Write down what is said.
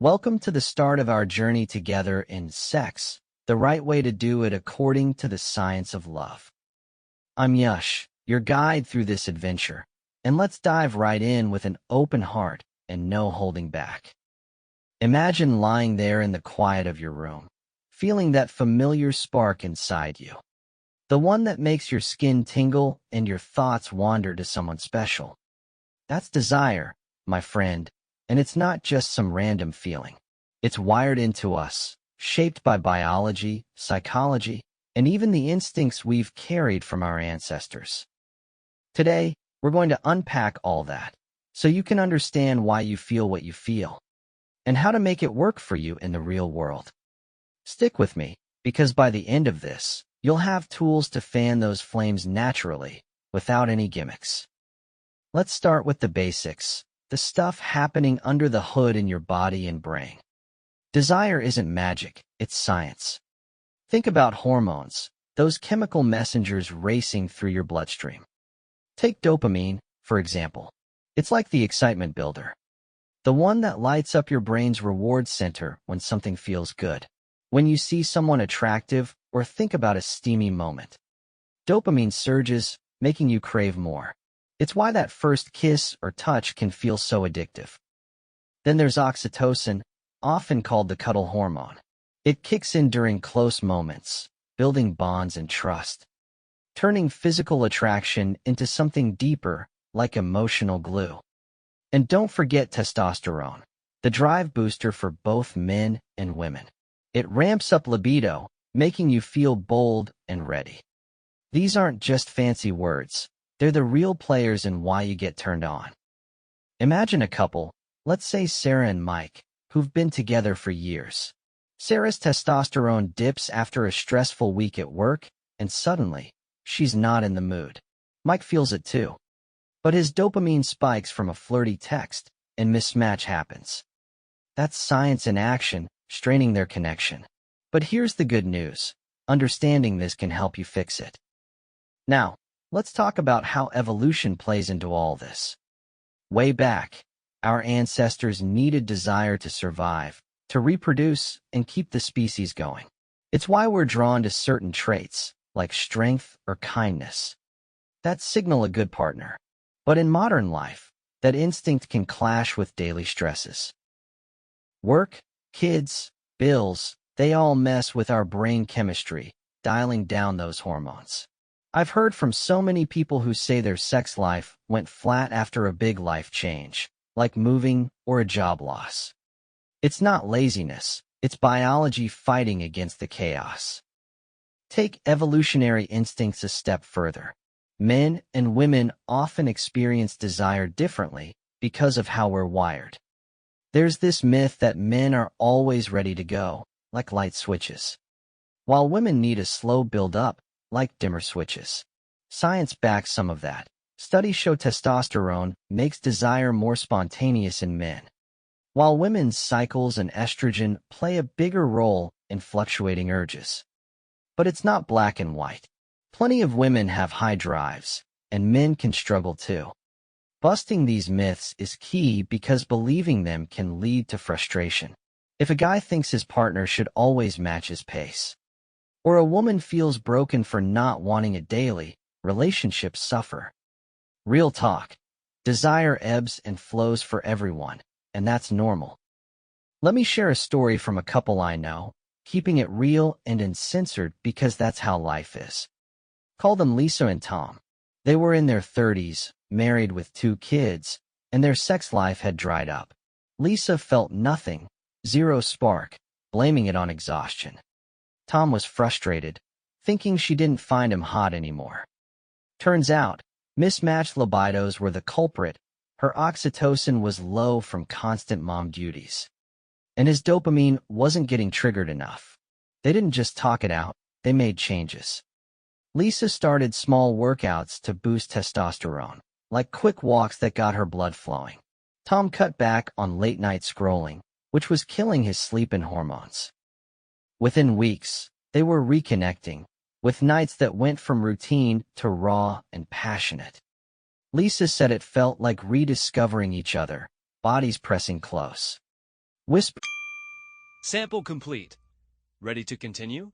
Welcome to the start of our journey together in sex, the right way to do it according to the science of love. I'm Yash, your guide through this adventure, and let's dive right in with an open heart and no holding back. Imagine lying there in the quiet of your room, feeling that familiar spark inside you, the one that makes your skin tingle and your thoughts wander to someone special. That's desire, my friend. And it's not just some random feeling. It's wired into us, shaped by biology, psychology, and even the instincts we've carried from our ancestors. Today, we're going to unpack all that, so you can understand why you feel what you feel, and how to make it work for you in the real world. Stick with me, because by the end of this, you'll have tools to fan those flames naturally, without any gimmicks. Let's start with the basics. The stuff happening under the hood in your body and brain. Desire isn't magic, it's science. Think about hormones, those chemical messengers racing through your bloodstream. Take dopamine, for example. It's like the excitement builder. The one that lights up your brain's reward center when something feels good. When you see someone attractive or think about a steamy moment. Dopamine surges, making you crave more. It's why that first kiss or touch can feel so addictive. Then there's oxytocin, often called the cuddle hormone. It kicks in during close moments, building bonds and trust, turning physical attraction into something deeper, like emotional glue. And don't forget testosterone, the drive booster for both men and women. It ramps up libido, making you feel bold and ready. These aren't just fancy words. They're the real players in why you get turned on. Imagine a couple, let's say Sarah and Mike, who've been together for years. Sarah's testosterone dips after a stressful week at work, and suddenly, she's not in the mood. Mike feels it too. But his dopamine spikes from a flirty text, and mismatch happens. That's science in action, straining their connection. But here's the good news. Understanding this can help you fix it. Now, let's talk about how evolution plays into all this. Way back, our ancestors needed desire to survive, to reproduce, and keep the species going. It's why we're drawn to certain traits, like strength or kindness. That signal a good partner. But in modern life, that instinct can clash with daily stresses. Work, kids, bills, they all mess with our brain chemistry, dialing down those hormones. I've heard from so many people who say their sex life went flat after a big life change, like moving or a job loss. It's not laziness, it's biology fighting against the chaos. Take evolutionary instincts a step further. Men and women often experience desire differently because of how we're wired. There's this myth that men are always ready to go, like light switches, while women need a slow build-up, like dimmer switches. Science backs some of that. Studies show testosterone makes desire more spontaneous in men, while women's cycles and estrogen play a bigger role in fluctuating urges. But it's not black and white. Plenty of women have high drives, and men can struggle too. Busting these myths is key because believing them can lead to frustration. If a guy thinks his partner should always match his pace, or a woman feels broken for not wanting it daily, relationships suffer. Real talk. Desire ebbs and flows for everyone, and that's normal. Let me share a story from a couple I know, keeping it real and uncensored because that's how life is. Call them Lisa and Tom. They were in their 30s, married with 2 kids, and their sex life had dried up. Lisa felt nothing, zero spark, blaming it on exhaustion. Tom was frustrated, thinking she didn't find him hot anymore. Turns out, mismatched libidos were the culprit. Her oxytocin was low from constant mom duties, and his dopamine wasn't getting triggered enough. They didn't just talk it out, they made changes. Lisa started small workouts to boost testosterone, like quick walks that got her blood flowing. Tom cut back on late-night scrolling, which was killing his sleep and hormones. Within weeks, they were reconnecting, with nights that went from routine to raw and passionate. Lisa said it felt like rediscovering each other, bodies pressing close. Whisper. Sample complete. Ready to continue?